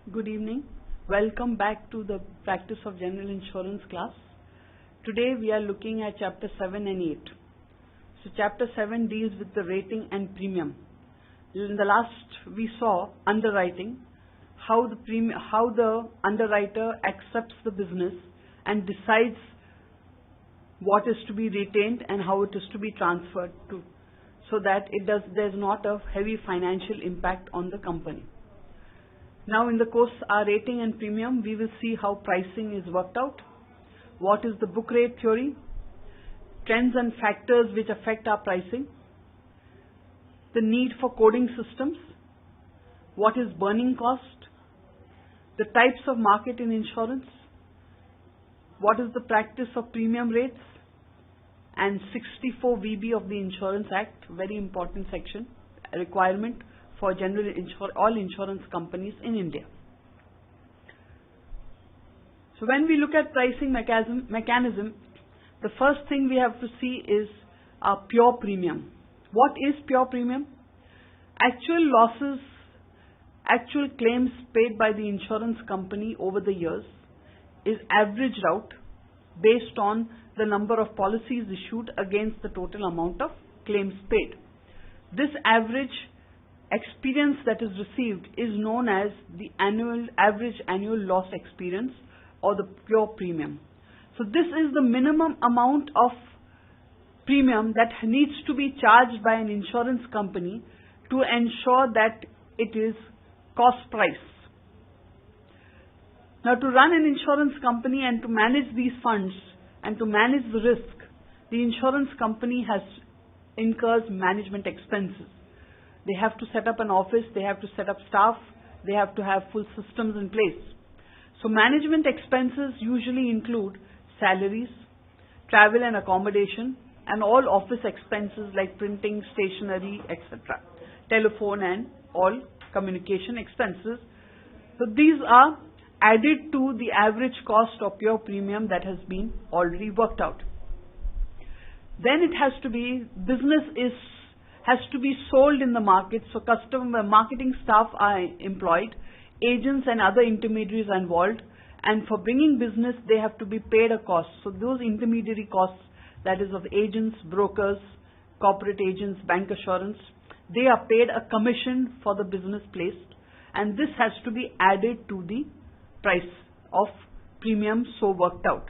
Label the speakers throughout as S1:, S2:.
S1: Good evening. Welcome back to the Practice of General Insurance class. Today we are looking at chapter 7 and 8. So chapter 7 deals with the rating and premium. In the last we saw underwriting, how the underwriter accepts the business and decides what is to be retained and how it is to be transferred to, so that there's not a heavy financial impact on the company. Now in the course our rating and premium, we will see how pricing is worked out, what is the book rate theory, trends and factors which affect our pricing, the need for coding systems, what is burning cost, the types of market in insurance, what is the practice of premium rates, and 64 VB of the Insurance Act, very important section, a requirement for all insurance companies in India. So when we look at pricing mechanism, the first thing we have to see is our pure premium. What is pure premium? Actual losses, actual claims paid by the insurance company over the years is averaged out based on the number of policies issued against the total amount of claims paid. This average experience that is received is known as the average annual loss experience, or the pure premium. So this is the minimum amount of premium that needs to be charged by an insurance company to ensure that it is cost price. Now to run an insurance company and to manage these funds and to manage the risk, the insurance company incurs management expenses. They have to set up an office, they have to set up staff, they have to have full systems in place. So management expenses usually include salaries, travel and accommodation, and all office expenses like printing, stationery, etc., telephone and all communication expenses. So these are added to the average cost of pure premium that has been already worked out. Then it has to be, has to be sold in the market, so marketing staff are employed, agents and other intermediaries are involved, and for bringing business they have to be paid a cost. So those intermediary costs, that is of agents, brokers, corporate agents, bank assurance, they are paid a commission for the business placed, and this has to be added to the price of premium so worked out.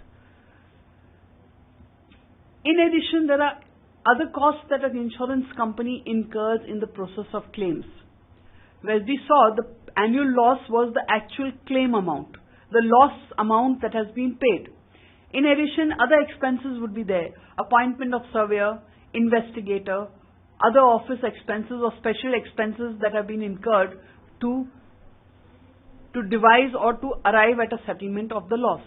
S1: In addition, there are other costs that an insurance company incurs in the process of claims. Where we saw the annual loss was the actual claim amount, the loss amount that has been paid. In addition, other expenses would be there: appointment of surveyor, investigator, other office expenses or special expenses that have been incurred to devise or to arrive at a settlement of the loss.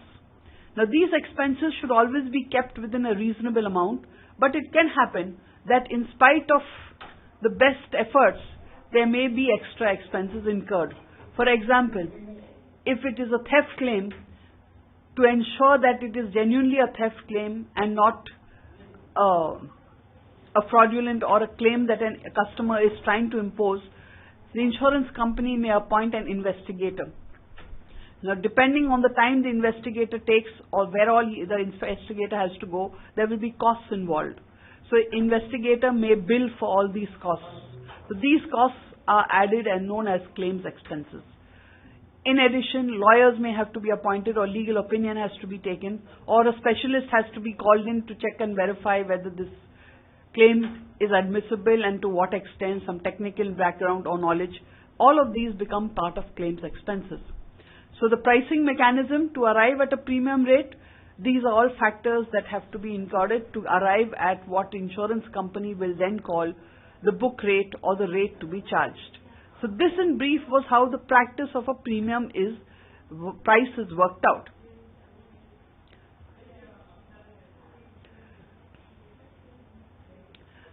S1: Now these expenses should always be kept within a reasonable amount, but it can happen that in spite of the best efforts, there may be extra expenses incurred. For example, if it is a theft claim, to ensure that it is genuinely a theft claim and not a fraudulent or a claim that a customer is trying to impose, the insurance company may appoint an investigator. Now, depending on the time the investigator takes or where all the investigator has to go, there will be costs involved. So, investigator may bill for all these costs. So, these costs are added and known as claims expenses. In addition, lawyers may have to be appointed, or legal opinion has to be taken, or a specialist has to be called in to check and verify whether this claim is admissible and to what extent, some technical background or knowledge. All of these become part of claims expenses. So the pricing mechanism to arrive at a premium rate, these are all factors that have to be included to arrive at what insurance company will then call the book rate or the rate to be charged. So this in brief was how the practice of a premium price is worked out.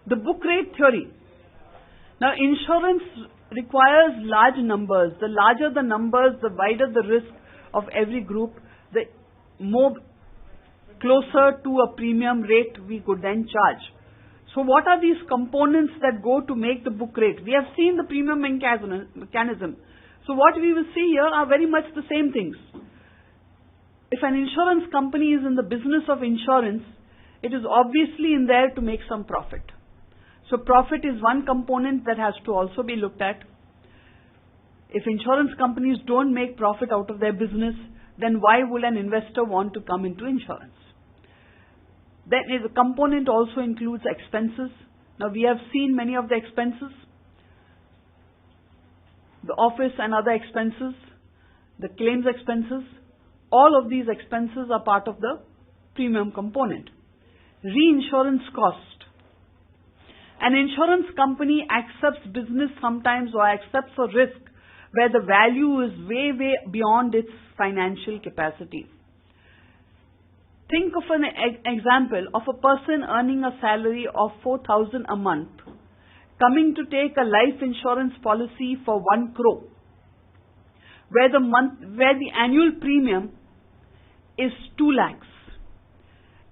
S1: The book rate theory. Now insurance requires large numbers. The larger the numbers, the wider the risk of every group, the more closer to a premium rate we could then charge. So what are these components that go to make the book rate? We have seen the premium mechanism, So what we will see here are very much the same things. If an insurance company is in the business of insurance, it is obviously in there to make some profit. So profit is one component that has to also be looked at. If insurance companies don't make profit out of their business, then why will an investor want to come into insurance? Then the component also includes expenses. Now we have seen many of the expenses, the office and other expenses, the claims expenses. All of these expenses are part of the premium component. Reinsurance cost. An insurance company accepts business sometimes or accepts a risk where the value is way beyond its financial capacity. Think of an example of a person earning a salary of 4,000 a month coming to take a life insurance policy for 1 crore, where the annual premium is 2 lakhs.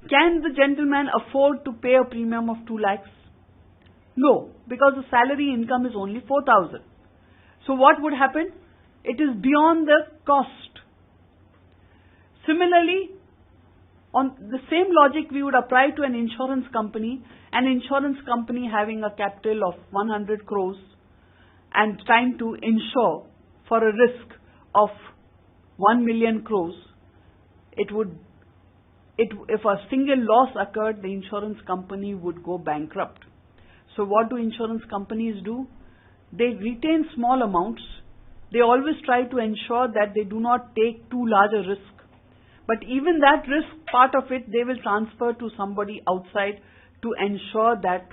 S1: Can the gentleman afford to pay a premium of 2 lakhs? No, because the salary income is only 4,000. So what would happen? It is beyond the cost. Similarly, on the same logic we would apply to an insurance company having a capital of 100 crores and trying to insure for a risk of 1 million crores. If a single loss occurred, the insurance company would go bankrupt. So what do insurance companies do? They retain small amounts. They always try to ensure that they do not take too large a risk. But even that risk, part of it, they will transfer to somebody outside to ensure that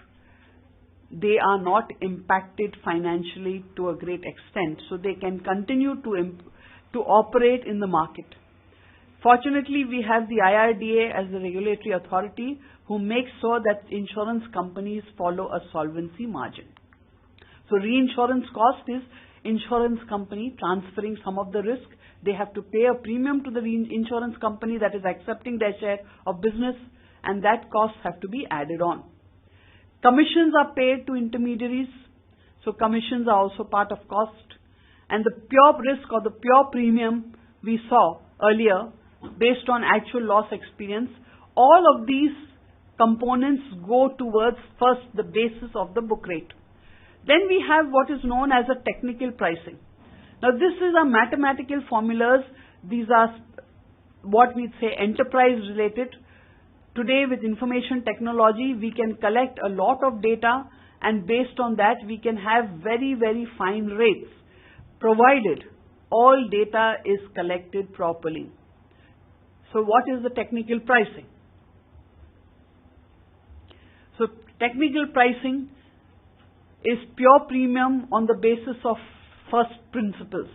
S1: they are not impacted financially to a great extent, so they can continue to operate in the market. Fortunately, we have the IRDA as the regulatory authority who makes sure that insurance companies follow a solvency margin. So reinsurance cost is insurance company transferring some of the risk. They have to pay a premium to the insurance company that is accepting their share of business, and that costs have to be added on. Commissions are paid to intermediaries, so commissions are also part of cost. And the pure risk or the pure premium we saw earlier, based on actual loss experience, all of these components go towards first the basis of the book rate. Then we have what is known as a technical pricing. Now this is a mathematical formulas. These are what we say enterprise related. Today with information technology, we can collect a lot of data, and based on that we can have very fine rates, provided all data is collected properly. So what is the technical pricing? So technical pricing is pure premium on the basis of first principles.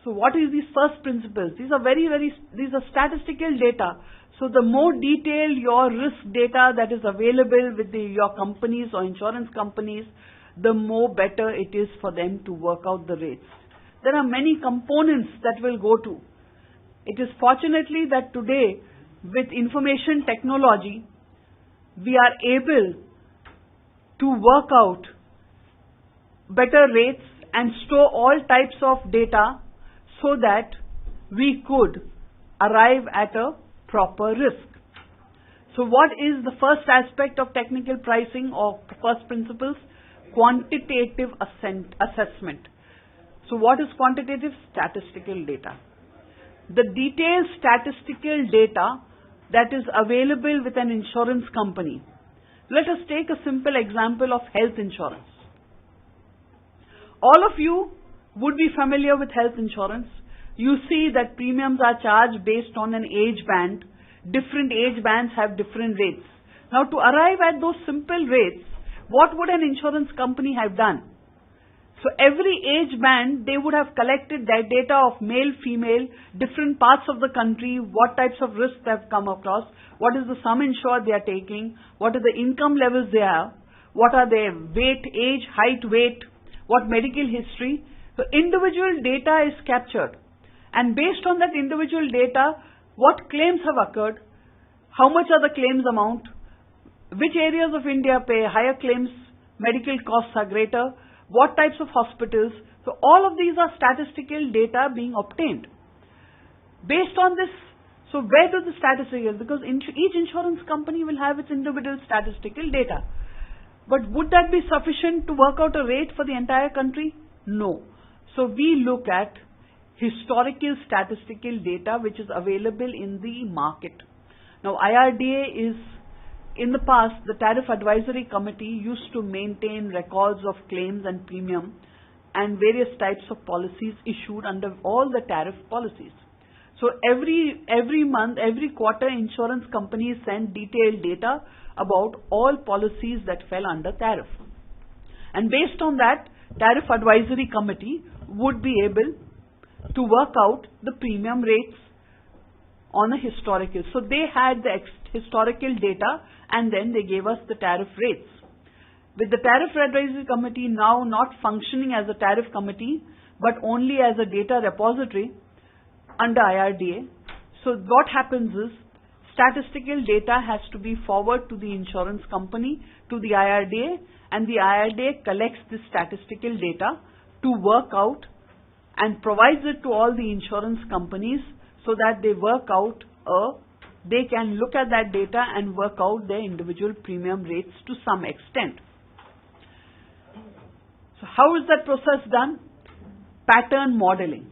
S1: So what is these first principles? These are these are statistical data. So the more detailed your risk data that is available with your companies or insurance companies, the more better it is for them to work out the rates. There are many components that will go to. It is fortunately that today with information technology, we are able to work out better rates and store all types of data so that we could arrive at a proper risk. So what is the first aspect of technical pricing or first principles? Quantitative assessment. So what is quantitative? Statistical data. The detailed statistical data that is available with an insurance company. Let us take a simple example of health insurance. All of you would be familiar with health insurance. You see that premiums are charged based on an age band. Different age bands have different rates. Now to arrive at those simple rates, what would an insurance company have done? So every age band, they would have collected their data of male, female, different parts of the country, what types of risks they have come across, what is the sum insured they are taking, what are the income levels they have, what are their weight, age, height, weight, what medical history. So individual data is captured. And based on that individual data, what claims have occurred, how much are the claims amount, which areas of India pay higher claims, medical costs are greater, what types of hospitals. So all of these are statistical data being obtained. Based on this, so where do the statistical, because each insurance company will have its individual statistical data. But would that be sufficient to work out a rate for the entire country? No. So we look at historical statistical data which is available in the market. Now IRDA is, in the past, the Tariff Advisory Committee used to maintain records of claims and premium and various types of policies issued under all the tariff policies. So every month, every quarter, insurance companies send detailed data about all policies that fell under tariff. And based on that, Tariff Advisory Committee would be able to work out the premium rates on a historical. So they had the historical data and then they gave us the tariff rates. With the Tariff Advisory Committee now not functioning as a tariff committee but only as a data repository under IRDA, so what happens is statistical data has to be forwarded to the insurance company, to the IRDA, and the IRDA collects this statistical data to work out and provides it to all the insurance companies so that they work out they can look at that data and work out their individual premium rates to some extent. So how is that process done? Pattern modeling.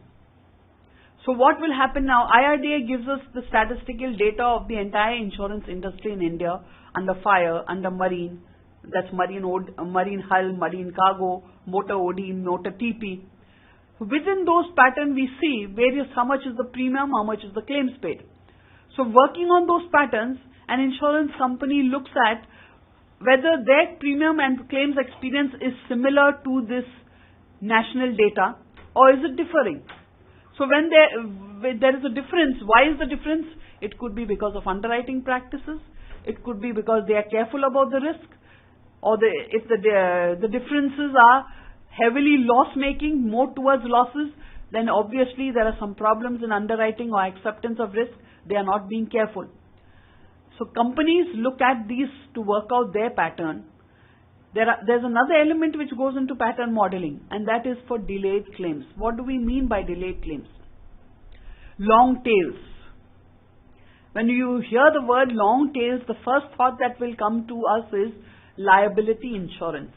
S1: So what will happen now? IRDA gives us the statistical data of the entire insurance industry in India under fire, under marine, that's marine hull, marine cargo, motor OD, motor TP. Within those patterns we see various, how much is the premium, how much is the claims paid. So working on those patterns, an insurance company looks at whether their premium and claims experience is similar to this national data or is it differing. So when there is a difference, why is the difference? It could be because of underwriting practices, it could be because they are careful about the risk, or if the differences are heavily loss-making, more towards losses, then obviously there are some problems in underwriting or acceptance of risk. They are not being careful. So companies look at these to work out their pattern. There's another element which goes into pattern modeling, and that is for delayed claims. What do we mean by delayed claims? Long tails. When you hear the word long tails, the first thought that will come to us is liability insurance.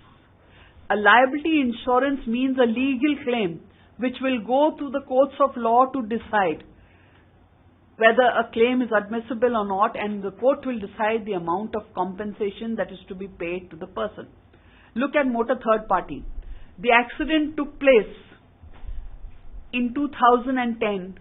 S1: A liability insurance means a legal claim which will go through the courts of law to decide whether a claim is admissible or not, and the court will decide the amount of compensation that is to be paid to the person. Look at motor third party. The accident took place in 2010.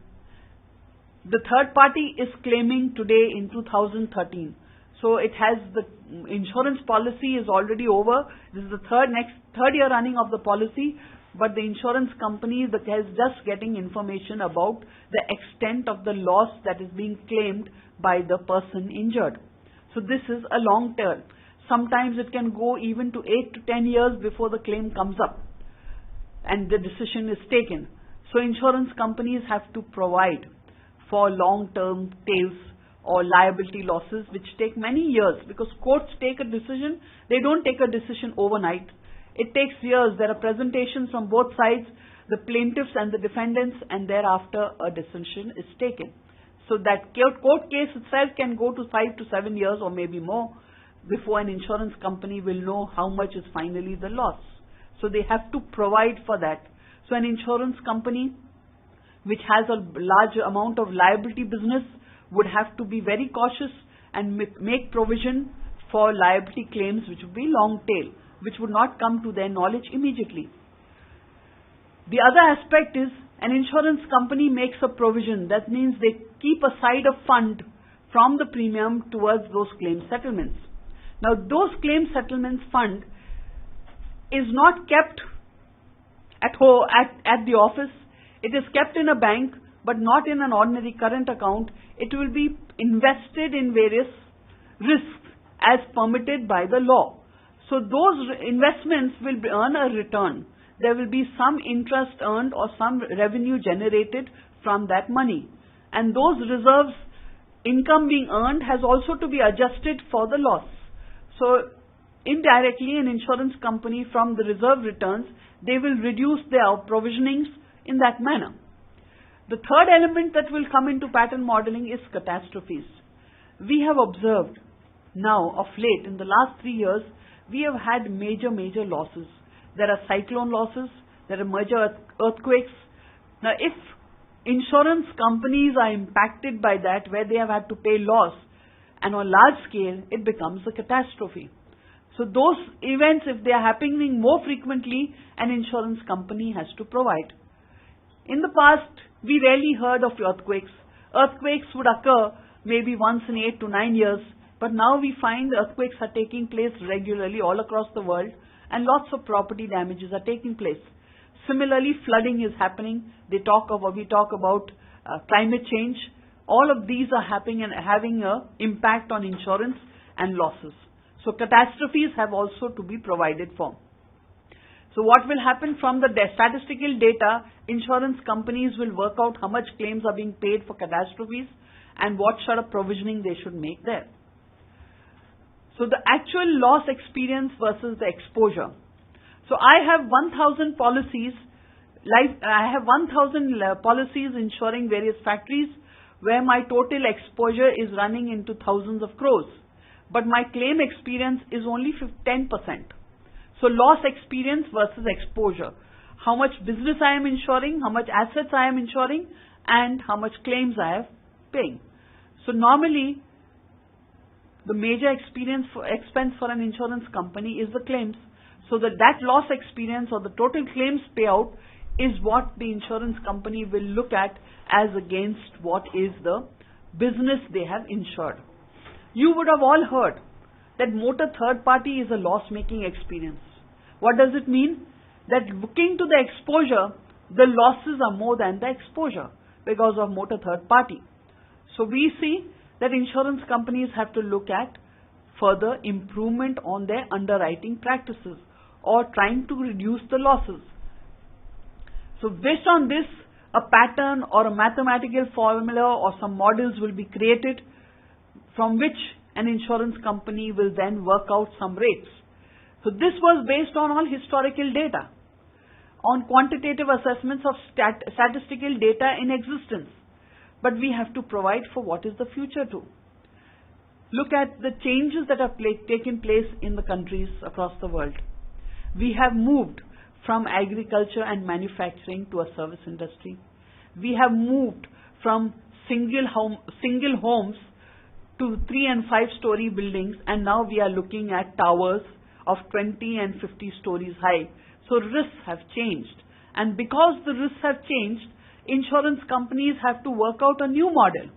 S1: The third party is claiming today in 2013. So it has, the insurance policy is already over. This is the third year running of the policy, but the insurance company is just getting information about the extent of the loss that is being claimed by the person injured. So this is a long term. Sometimes it can go even to 8 to 10 years before the claim comes up and the decision is taken. So insurance companies have to provide for long-term tails or liability losses which take many years, because courts take a decision, they don't take a decision overnight. It takes years. There are presentations from both sides, the plaintiffs and the defendants, and thereafter a decision is taken. So that court case itself can go to 5 to 7 years or maybe more before an insurance company will know how much is finally the loss. So they have to provide for that. So an insurance company which has a large amount of liability business would have to be very cautious and make provision for liability claims which would be long tail, which would not come to their knowledge immediately. The other aspect is an insurance company makes a provision. That means they keep aside a fund from the premium towards those claim settlements. Now those claim settlements fund is not kept at home, at the office. It is kept in a bank, but not in an ordinary current account. It will be invested in various risks as permitted by the law. So those investments will earn a return. There will be some interest earned or some revenue generated from that money. And those reserves, income being earned, has also to be adjusted for the loss. So indirectly an insurance company from the reserve returns, they will reduce their provisionings in that manner. The third element that will come into pattern modeling is catastrophes. We have observed now of late, in the last 3 years, we have had major losses. There are cyclone losses, there are major earthquakes. Now if insurance companies are impacted by that, where they have had to pay loss, and on large scale, it becomes a catastrophe. So those events, if they are happening more frequently, an insurance company has to provide. In the past, we rarely heard of earthquakes. Earthquakes would occur maybe once in 8 to 9 years, but now we find earthquakes are taking place regularly all across the world, and lots of property damages are taking place. Similarly, flooding is happening. We talk about climate change. All of these are happening and having an impact on insurance and losses. So catastrophes have also to be provided for. So what will happen from the statistical data, insurance companies will work out how much claims are being paid for catastrophes and what sort of provisioning they should make there. So the actual loss experience versus the exposure. So I have 1,000 policies, policies insuring various factories where my total exposure is running into thousands of crores. But my claim experience is only 10%. So loss experience versus exposure. How much business I am insuring, how much assets I am insuring, and how much claims I am paying. So normally, the major expense for an insurance company is the claims. So that loss experience or the total claims payout is what the insurance company will look at as against what is the business they have insured. You would have all heard that motor third party is a loss-making experience. What does it mean? That looking to the exposure, the losses are more than the exposure because of motor third party. So we see that insurance companies have to look at further improvement on their underwriting practices or trying to reduce the losses. So based on this, a pattern or a mathematical formula or some models will be created from which an insurance company will then work out some rates. So this was based on all historical data, on quantitative assessments of statistical data in existence. But we have to provide for what is the future too. Look at the changes that have taken place in the countries across the world. We have moved from agriculture and manufacturing to a service industry. We have moved from single homes to 3 and 5 story buildings, and now we are looking at towers of 20 and 50 stories high. So risks have changed. And because the risks have changed, insurance companies have to work out a new model.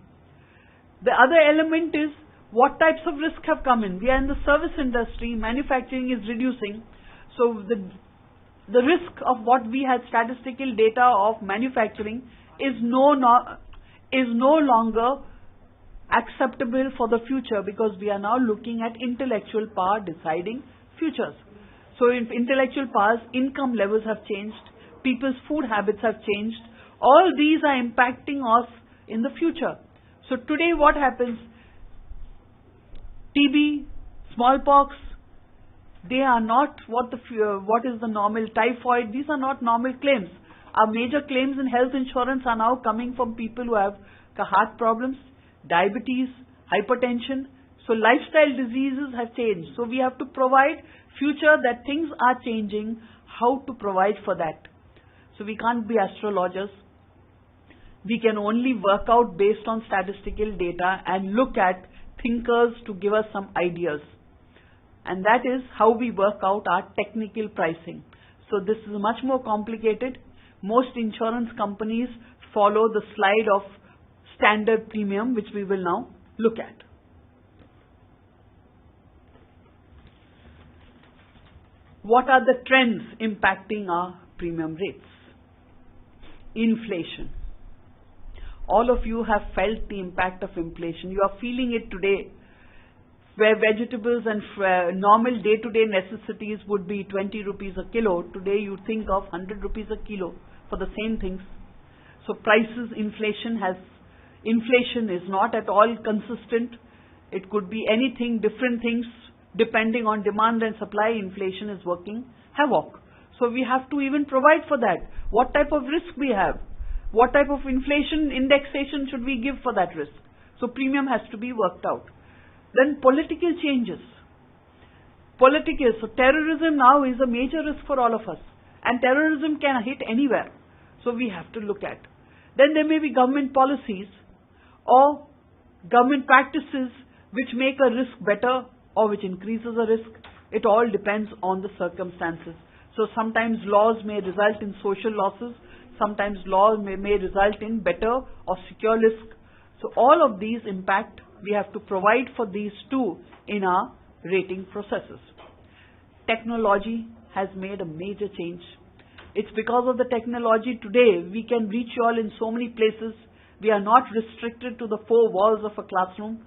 S1: The other element is what types of risk have come in. We are in the service industry, manufacturing is reducing. So the risk of what we had statistical data of manufacturing is no longer acceptable for the future because we are now looking at intellectual power deciding futures. So in intellectual powers, income levels have changed, people's food habits have changed. All these are impacting us in the future. So today what happens? TB, smallpox, they are not what is the normal. Typhoid, these are not normal claims. Our major claims in health insurance are now coming from people who have heart problems, diabetes, hypertension. So lifestyle diseases have changed. So we have to provide future that things are changing, how to provide for that. So we can't be astrologers. We can only work out based on statistical data and look at thinkers to give us some ideas. And that is how we work out our technical pricing. So this is much more complicated. Most insurance companies follow the slide of standard premium, which we will now look at. What are the trends impacting our premium rates? Inflation. All of you have felt the impact of inflation. You are feeling it today, where vegetables and normal day-to-day necessities would be 20 rupees a kilo. Today you think of 100 rupees a kilo for the same things. So prices, inflation is not at all consistent. It could be anything, different things depending on demand and supply, inflation is working havoc. So we have to even provide for that. What type of risk we have? What type of inflation indexation should we give for that risk? So premium has to be worked out. Then political changes. So terrorism now is a major risk for all of us. And terrorism can hit anywhere. So we have to look at. Then there may be government policies or government practices which make a risk better or which increases a risk. It all depends on the circumstances. So sometimes laws may result in social losses. Sometimes laws may result in better or secure risk. So all of these impact. We have to provide for these too in our rating processes. Technology has made a major change. It's because of the technology today we can reach you all in so many places. We are not restricted to the four walls of a classroom.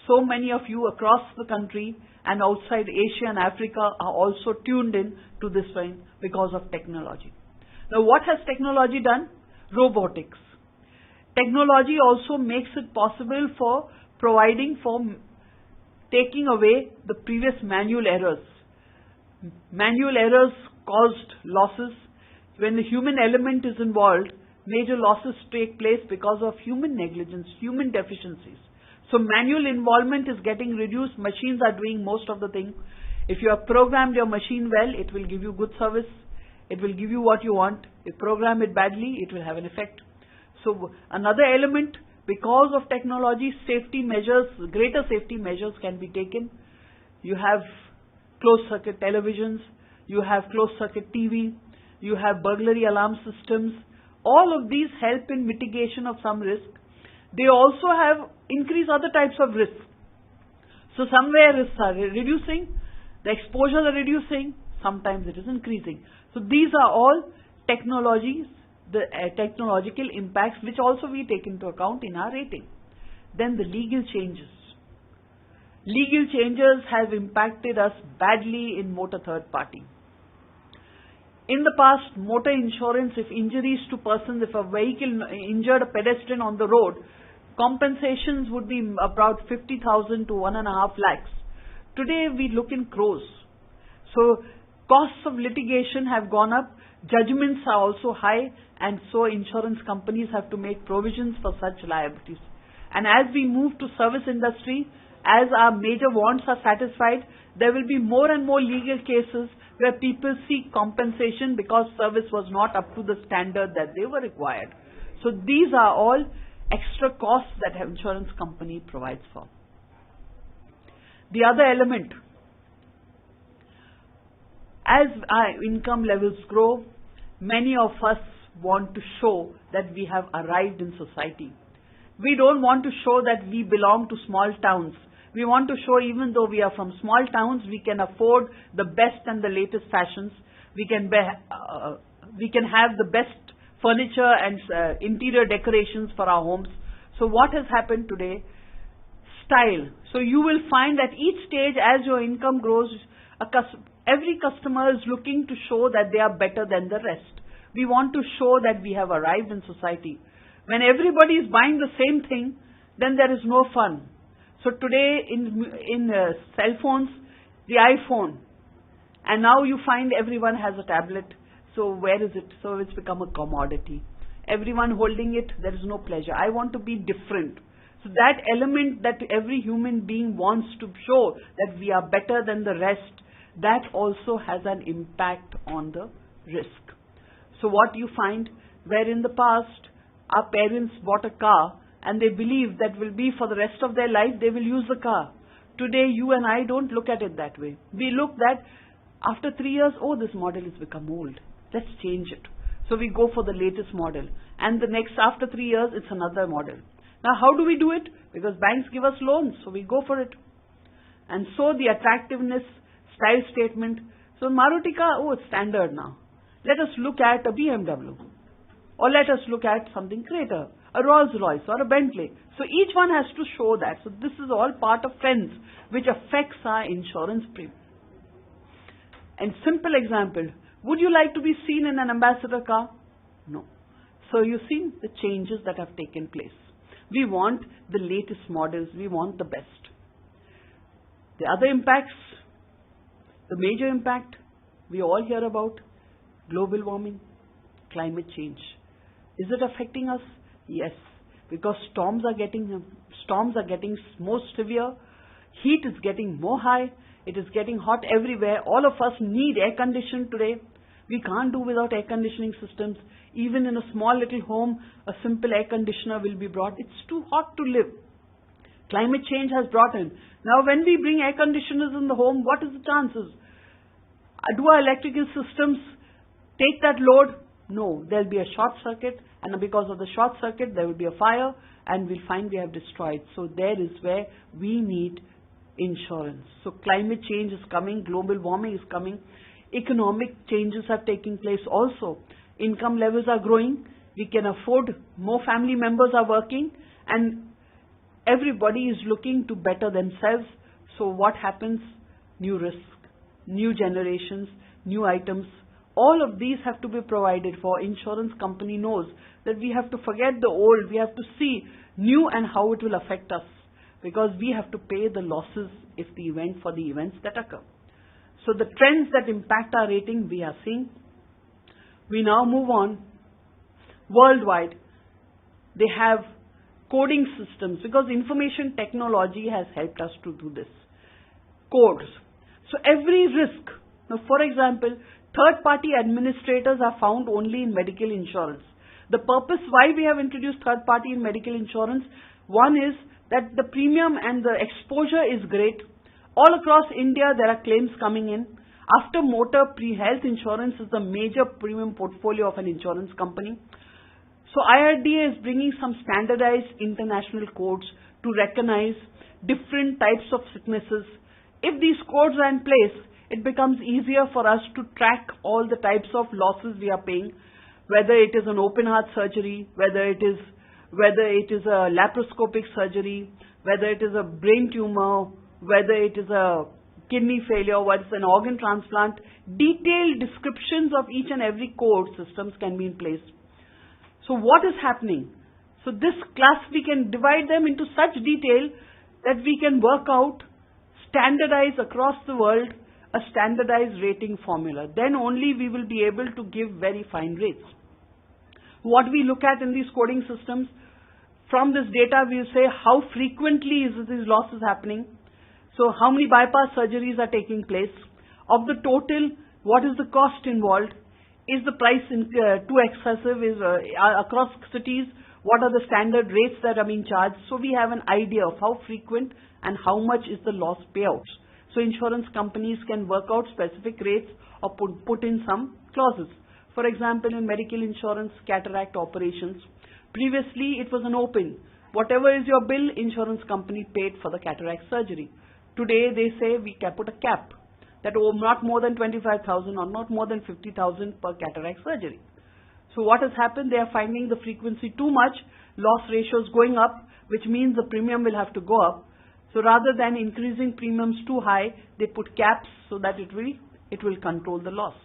S1: So many of you across the country and outside Asia and Africa are also tuned in to this one because of technology. Now what has technology done? Robotics. Technology also makes it possible for providing for taking away the previous manual errors. Manual errors caused losses. When the human element is involved, major losses take place because of human negligence, human deficiencies. So manual involvement is getting reduced. Machines are doing most of the thing. If you have programmed your machine well, it will give you good service. It will give you what you want. If you program it badly, it will have an effect. So another element, because of technology, safety measures, greater safety measures can be taken. You have closed-circuit televisions, you have closed-circuit TV, you have burglary alarm systems. All of these help in mitigation of some risk. They also have increased other types of risk. So somewhere risks are reducing, the exposures are reducing, sometimes it is increasing. So these are all technologies, the technological impacts which also we take into account in our rating. Then the legal changes. Legal changes have impacted us badly in motor third party. In the past, motor insurance, if injuries to persons, if a vehicle injured a pedestrian on the road, compensations would be about 50,000 to 1.5 lakhs. Today we look in crores. So costs of litigation have gone up, judgments are also high, and so insurance companies have to make provisions for such liabilities. And as we move to service industry, as our major wants are satisfied, there will be more and more legal cases where people seek compensation because service was not up to the standard that they were required. So these are all extra costs that an insurance company provides for. The other element, as our income levels grow, many of us want to show that we have arrived in society. We don't want to show that we belong to small towns. We want to show even though we are from small towns, we can afford the best and the latest fashions. We can have the best furniture and interior decorations for our homes. So what has happened today? Style. So you will find that each stage as your income grows, every customer is looking to show that they are better than the rest. We want to show that we have arrived in society. When everybody is buying the same thing, then there is no fun. So today in cell phones, the iPhone, and now you find everyone has a tablet. So where is it? So it's become a commodity. Everyone holding it, there is no pleasure. I want to be different. So that element that every human being wants to show that we are better than the rest, that also has an impact on the risk. So what you find, where in the past our parents bought a car and they believe that will be for the rest of their life, they will use the car. Today you and I don't look at it that way. We look that after 3 years, oh, this model has become old. Let's change it. So we go for the latest model. And the next, after 3 years, it's another model. Now how do we do it? Because banks give us loans, so we go for it. And so the attractiveness, style statement. So Maruti car, oh, it's standard now. Let us look at a BMW. Or let us look at something greater, a Rolls-Royce or a Bentley. So each one has to show that. So this is all part of trends which affects our insurance premium. And simple example, would you like to be seen in an ambassador car? No. So you see the changes that have taken place. We want the latest models. We want the best. The other impacts, The major impact we all hear about: global warming, climate change. Is it affecting us? Yes, because storms are getting more severe, heat is getting more high, it is getting hot everywhere. All of us need air conditioning today. We can't do without air conditioning systems. Even in a small little home, a simple air conditioner will be brought. It's too hot to live. Climate change has brought in. Now when we bring air conditioners in the home, what is the chances? Do our electrical systems take that load? No, there'll be a short circuit, and because of the short circuit there will be a fire, and we'll find we have destroyed. So there is where we need insurance. So climate change is coming, global warming is coming, economic changes are taking place also. Income levels are growing, we can afford, more family members are working, and everybody is looking to better themselves. So what happens? New risk, new generations, new items. All of these have to be provided for. Insurance company knows that we have to forget the old. We have to see new and how it will affect us, because we have to pay the losses if the events that occur. So the trends that impact our rating we are seeing. We now move on. Worldwide, they have coding systems, because information technology has helped us to do this. Codes. So every risk. Now, for example, third-party administrators are found only in medical insurance. The purpose why we have introduced third-party in medical insurance, one is that the premium and the exposure is great. All across India, there are claims coming in. After motor, health insurance is the major premium portfolio of an insurance company. So IRDA is bringing some standardized international codes to recognize different types of sicknesses. If these codes are in place, it becomes easier for us to track all the types of losses we are paying, whether it is an open heart surgery, whether it is a laparoscopic surgery, whether it is a brain tumor, whether it is a kidney failure, whether it's an organ transplant. Detailed descriptions of each and every code systems can be in place. So what is happening? So this class, we can divide them into such detail that we can work out, standardize across the world, a standardized rating formula. Then only we will be able to give very fine rates. What we look at in these coding systems, from this data we will say how frequently is these losses happening. So how many bypass surgeries are taking place? Of the total, what is the cost involved? Is the price too excessive? Across cities, what are the standard rates that are being charged? So we have an idea of how frequent and how much is the loss payouts. So insurance companies can work out specific rates or put in some clauses. For example, in medical insurance, cataract operations, previously it was an open. Whatever is your bill, insurance company paid for the cataract surgery. Today they say we can put a cap, that not more than 25,000 or not more than 50,000 per cataract surgery. So what has happened? They are finding the frequency too much, loss ratios going up, which means the premium will have to go up. So rather than increasing premiums too high, they put caps so that it will control the loss.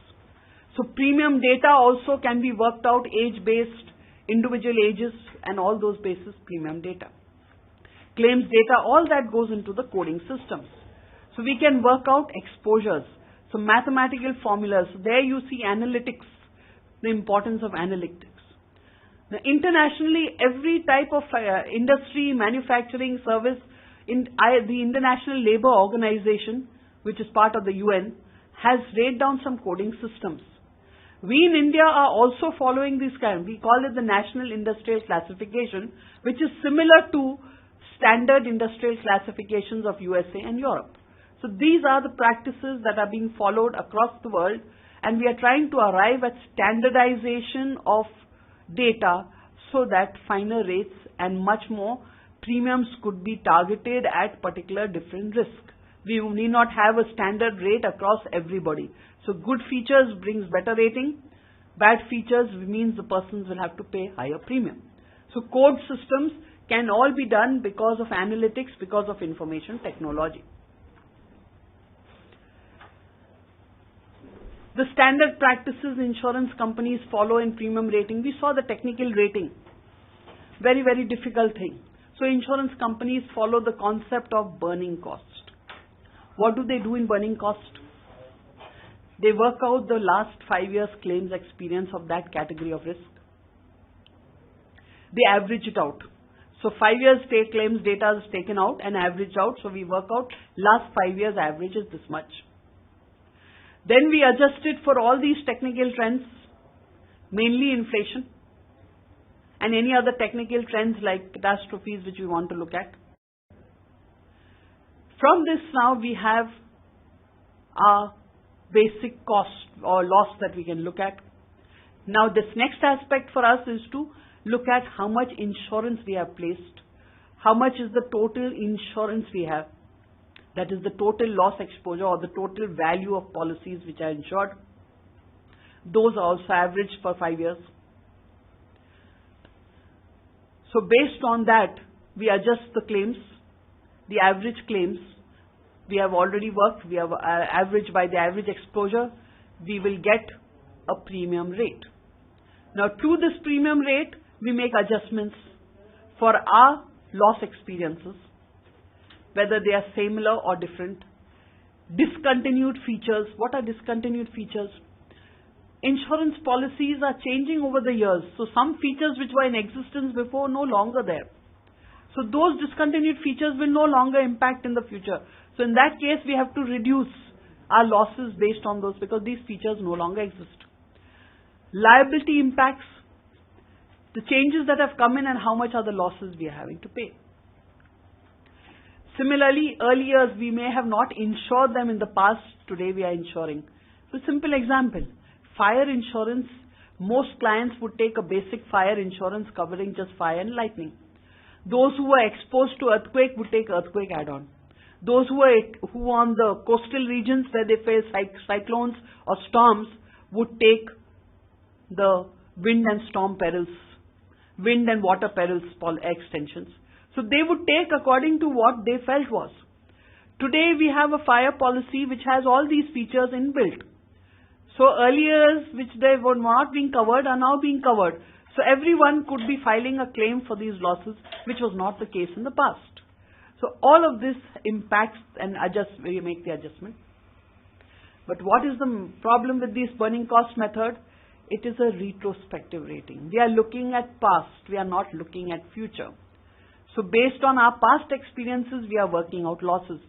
S1: So premium data also can be worked out, age-based, individual ages, and all those basis premium data. Claims data, all that goes into the coding systems. So we can work out exposures. So mathematical formulas, there you see analytics, the importance of analytics. Now internationally, every type of industry, manufacturing, service, the International Labour Organization, which is part of the UN, has laid down some coding systems. We in India are also following this kind. We call it the National Industrial Classification, which is similar to standard industrial classifications of USA and Europe. So these are the practices that are being followed across the world, and we are trying to arrive at standardization of data so that finer rates and much more premiums could be targeted at particular different risk. We need not have a standard rate across everybody. So good features brings better rating. Bad features means the persons will have to pay higher premium. So code systems can all be done because of analytics, because of information technology. The standard practices insurance companies follow in premium rating. We saw the technical rating. Very, very difficult thing. So insurance companies follow the concept of burning cost. What do they do in burning cost? They work out the last 5 years claims experience of that category of risk. They average it out. So 5 years claims data is taken out and averaged out. So we work out last 5 years average is this much. Then we adjust it for all these technical trends, mainly inflation and any other technical trends like catastrophes which we want to look at. From this now we have our basic cost or loss that we can look at. Now this next aspect for us is to look at how much insurance we have placed, how much is the total insurance we have, that is the total loss exposure or the total value of policies which are insured. Those are also averaged for 5 years. So based on that, we adjust the claims, the average claims. We have already worked, we have averaged by the average exposure, we will get a premium rate. Now to this premium rate, we make adjustments for our loss experiences, whether they are similar or different. Discontinued features. What are discontinued features? Insurance policies are changing over the years. So some features which were in existence before no longer there. So those discontinued features will no longer impact in the future. So in that case, we have to reduce our losses based on those because these features no longer exist. Liability impacts, the changes that have come in and how much are the losses we are having to pay. Similarly, earlier we may have not insured them in the past, today we are insuring. So simple example, fire insurance, most clients would take a basic fire insurance covering just fire and lightning. Those who were exposed to earthquake would take earthquake add-on. Those who were on the coastal regions where they face cyclones or storms would take the wind and storm perils, wind and water perils extensions. So they would take according to what they felt was. Today we have a fire policy which has all these features inbuilt. So earlier which they were not being covered are now being covered. So everyone could be filing a claim for these losses, which was not the case in the past. So all of this impacts and we make the adjustment. But what is the problem with this burning cost method? It is a retrospective rating. We are looking at past, we are not looking at future. So based on our past experiences, we are working out losses.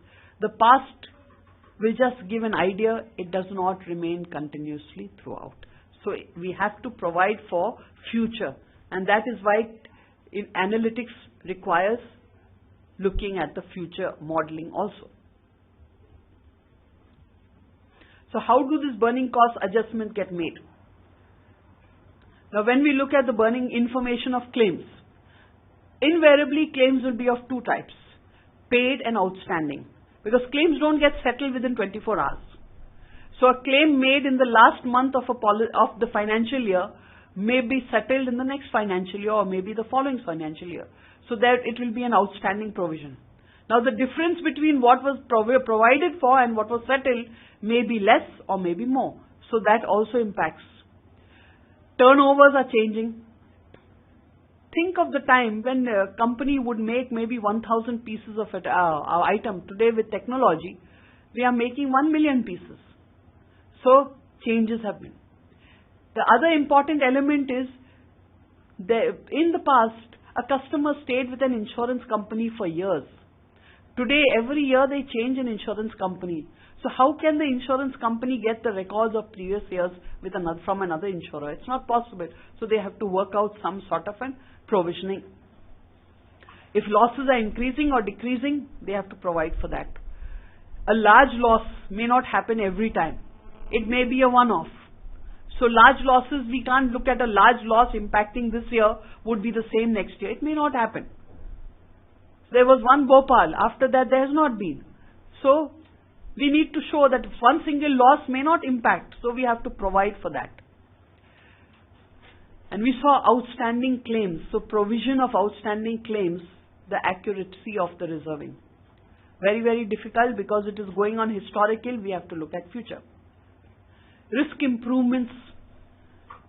S1: The past will just give an idea, it does not remain continuously throughout. So we have to provide for future, and that is why analytics requires looking at the future modeling also. So how do this burning cost adjustment get made? Now when we look at the burning information of claims, invariably claims will be of two types, paid and outstanding, because claims don't get settled within 24 hours. So a claim made in the last month of the financial year may be settled in the next financial year or maybe the following financial year. So that it will be an outstanding provision. Now the difference between what was provided for and what was settled may be less or maybe more. So that also impacts. Turnovers are changing. Think of the time when a company would make maybe 1,000 pieces of our item. Today with technology, we are making 1 million pieces. So changes have been. The other important element is in the past, a customer stayed with an insurance company for years. Today, every year they change an insurance company. So how can the insurance company get the records of previous years from another insurer? It's not possible. So they have to work out some sort of an provisioning. If losses are increasing or decreasing, they have to provide for that. A large loss may not happen every time. It may be a one-off. So large losses, we can't look at a large loss impacting this year would be the same next year. It may not happen. There was one Bhopal. After that, there has not been. So we need to show that one single loss may not impact. So we have to provide for that. And we saw outstanding claims. So provision of outstanding claims, the accuracy of the reserving. Very, very difficult because it is going on historical. We have to look at future. Risk improvements.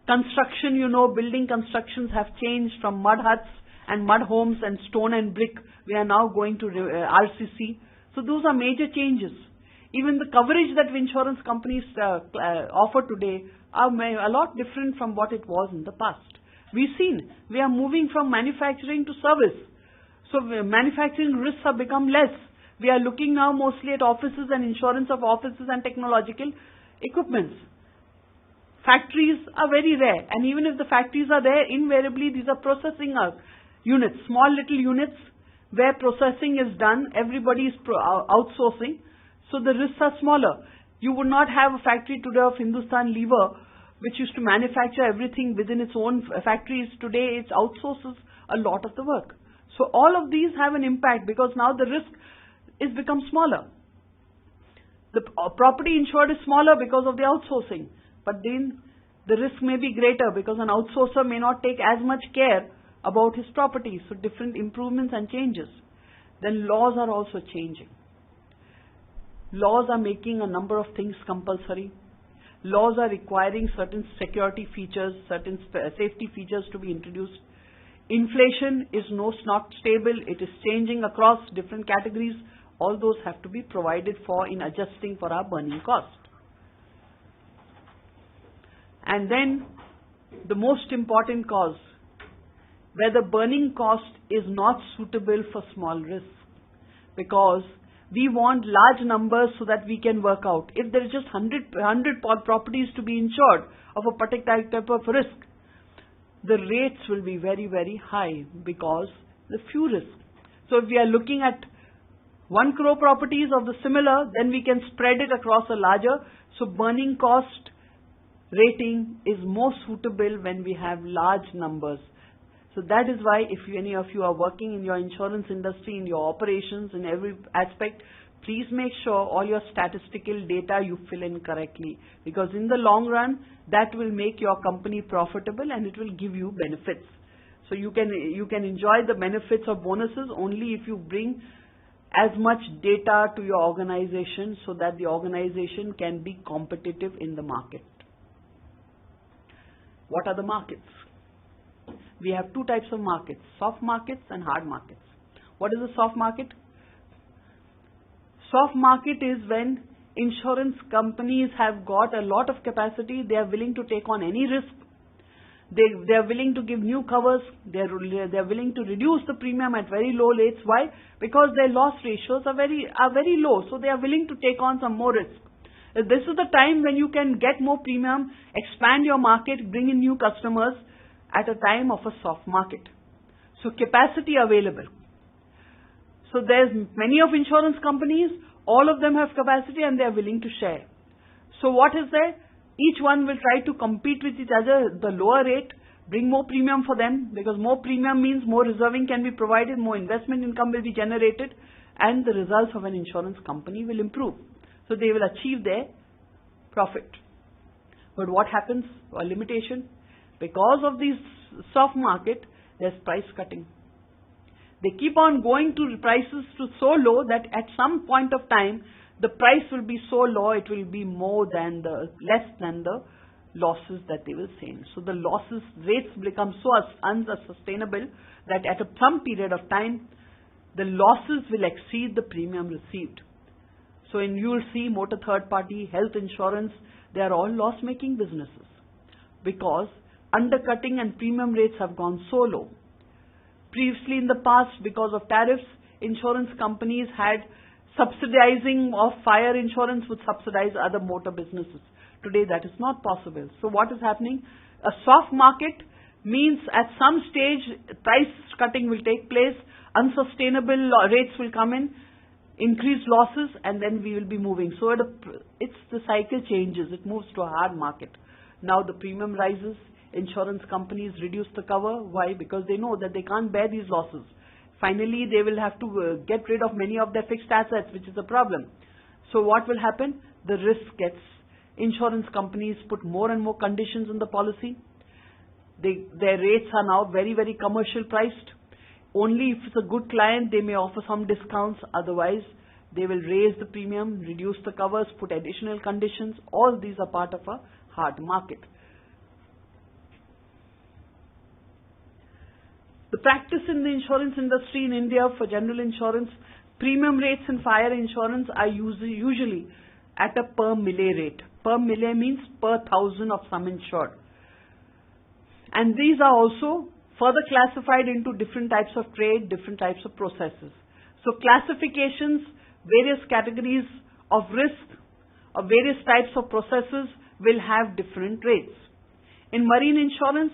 S1: Construction, building constructions have changed from mud huts and mud homes and stone and brick. We are now going to RCC. So those are major changes. Even the coverage that insurance companies offer today are a lot different from what it was in the past. We've seen we are moving from manufacturing to service. So manufacturing risks have become less. We are looking now mostly at offices and insurance of offices and technological equipments. Factories are very rare, and even if the factories are there, invariably these are processing units, small little units where processing is done. Everybody is outsourcing, so the risks are smaller. You would not have a factory today of Hindustan Lever, which used to manufacture everything within its own factories. Today it outsources a lot of the work. So all of these have an impact because now the risk is become smaller. The property insured is smaller because of the outsourcing, but then the risk may be greater because an outsourcer may not take as much care about his property. So different improvements and changes. Then laws are also changing. Laws are making a number of things compulsory. Laws are requiring certain security features, certain safety features to be introduced. Inflation is not stable. It is changing across different categories. All those have to be provided for in adjusting for our burning cost. And then the most important cause, where the burning cost is not suitable for small risks, because we want large numbers so that we can work out. If there is just 100 properties to be insured of a particular type of risk, the rates will be very, very high because the few risks. So if we are looking at 1 crore properties of the similar, then we can spread it across a larger. So burning cost rating is more suitable when we have large numbers. So that is why if any of you are working in your insurance industry, in your operations, in every aspect, please make sure all your statistical data you fill in correctly, because in the long run that will make your company profitable and it will give you benefits. So you can enjoy the benefits of bonuses only if you bring as much data to your organization so that the organization can be competitive in the market. What are the markets? We have two types of markets, soft markets and hard markets. What is a soft market? Soft market is when insurance companies have got a lot of capacity, they are willing to take on any risk. They are willing to give new covers, they are willing to reduce the premium at very low rates. Why? Because their loss ratios are very low, so they are willing to take on some more risk. This is the time when you can get more premium, expand your market, bring in new customers at a time of a soft market. So capacity available. So there's many of insurance companies, all of them have capacity and they are willing to share. So what is there? Each one will try to compete with each other, the lower rate, bring more premium for them, because more premium means more reserving can be provided, more investment income will be generated, and the results of an insurance company will improve. So they will achieve their profit. But what happens? A limitation. Because of this soft market, there's price cutting. They keep on going to prices to so low that at some point of time, the price will be so low, it will be less than the losses that they will see. So the losses rates become so unsustainable that at some period of time, the losses will exceed the premium received. So you will see motor third party, health insurance, they are all loss-making businesses because undercutting and premium rates have gone so low. Previously in the past, because of tariffs, insurance companies had subsidizing of fire insurance would subsidize other motor businesses. Today that is not possible. So what is happening? A soft market means at some stage price cutting will take place, unsustainable rates will come in, increased losses, and then we will be moving. So the cycle changes. It moves to a hard market. Now the premium rises. Insurance companies reduce the cover. Why? Because they know that they can't bear these losses. Finally, they will have to get rid of many of their fixed assets, which is a problem. So what will happen? The risk gets, insurance companies put more and more conditions in the policy. Their rates are now very, very commercial priced. Only if it's a good client, they may offer some discounts. Otherwise, they will raise the premium, reduce the covers, put additional conditions. All these are part of a hard market. The practice in the insurance industry in India for general insurance, Premium rates in fire insurance are usually at a per mille rate. Per mille means per thousand of sum insured. And these are also further classified into different types of trade, different types of processes. So classifications, various categories of risk, or various types of processes will have different rates. In marine insurance,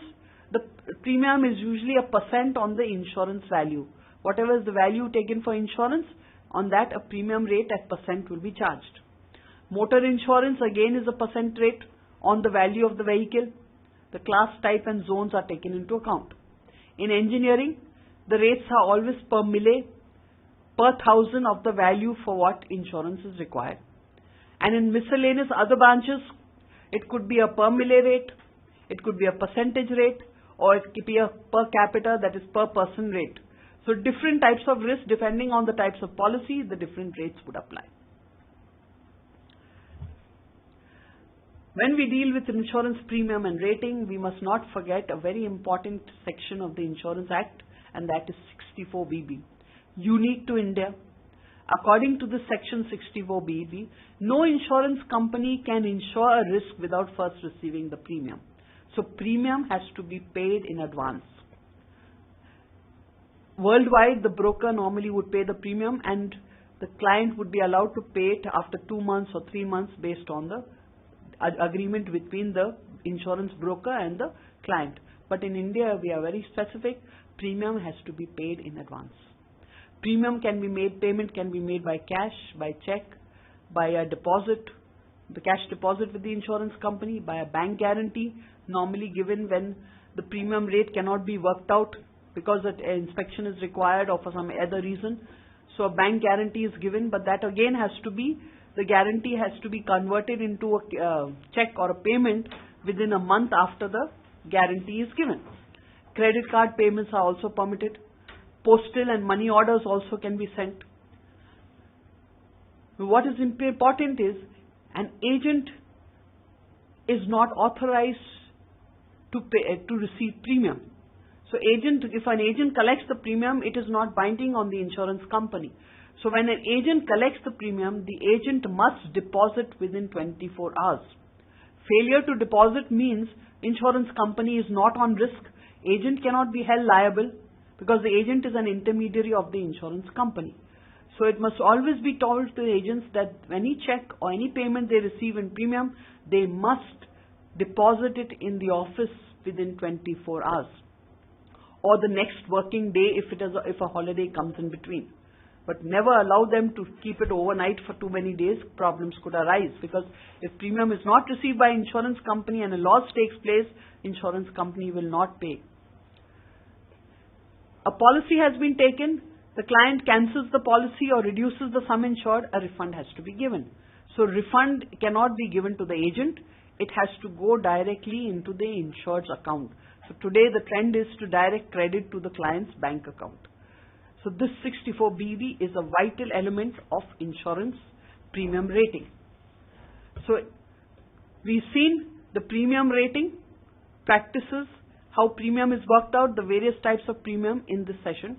S1: the premium is usually a % on the insurance value. Whatever is the value taken for insurance, on that a premium rate at % will be charged. Motor insurance again is a % rate on the value of the vehicle. The class, type and zones are taken into account. In engineering, the rates are always per mille, per thousand of the value for what insurance is required. And in miscellaneous other branches, it could be a per mille rate, it could be a percentage rate, or it could be a per capita, that is per person rate. So different types of risk, depending on the types of policy, the different rates would apply. When we deal with insurance premium and rating, we must not forget a very important section of the Insurance Act, and that is 64BB. Unique to India, according to the section 64BB, no insurance company can insure a risk without first receiving the premium. So premium has to be paid in advance. Worldwide, the broker normally would pay the premium and the client would be allowed to pay it after 2 months or 3 months based on the agreement between the insurance broker and the client. But in India, we are very specific. Premium has to be paid in advance. Payment can be made by cash, by check, by a deposit, the cash deposit with the insurance company, by a bank guarantee, normally given when the premium rate cannot be worked out because an inspection is required or for some other reason. So a bank guarantee is given, but that again has to be, the guarantee has to be converted into a check or a payment within a month after the guarantee is given. Credit card payments are also permitted. Postal and money orders also can be sent. What is important is an agent is not authorized to receive premium. So if an agent collects the premium, it is not binding on the insurance company. So when an agent collects the premium, the agent must deposit within 24 hours. Failure to deposit means insurance company is not on risk. Agent cannot be held liable because the agent is an intermediary of the insurance company. So it must always be told to agents that any check or any payment they receive in premium, they must deposit it in the office within 24 hours or the next working day if a holiday comes in between. But never allow them to keep it overnight for too many days. Problems could arise because if premium is not received by insurance company and a loss takes place, insurance company will not pay. A policy has been taken, the client cancels the policy or reduces the sum insured, a refund has to be given. So refund cannot be given to the agent, it has to go directly into the insured's account. So today the trend is to direct credit to the client's bank account. So this 64BB is a vital element of insurance premium rating. So we've seen the premium rating practices, how premium is worked out, the various types of premium in this session.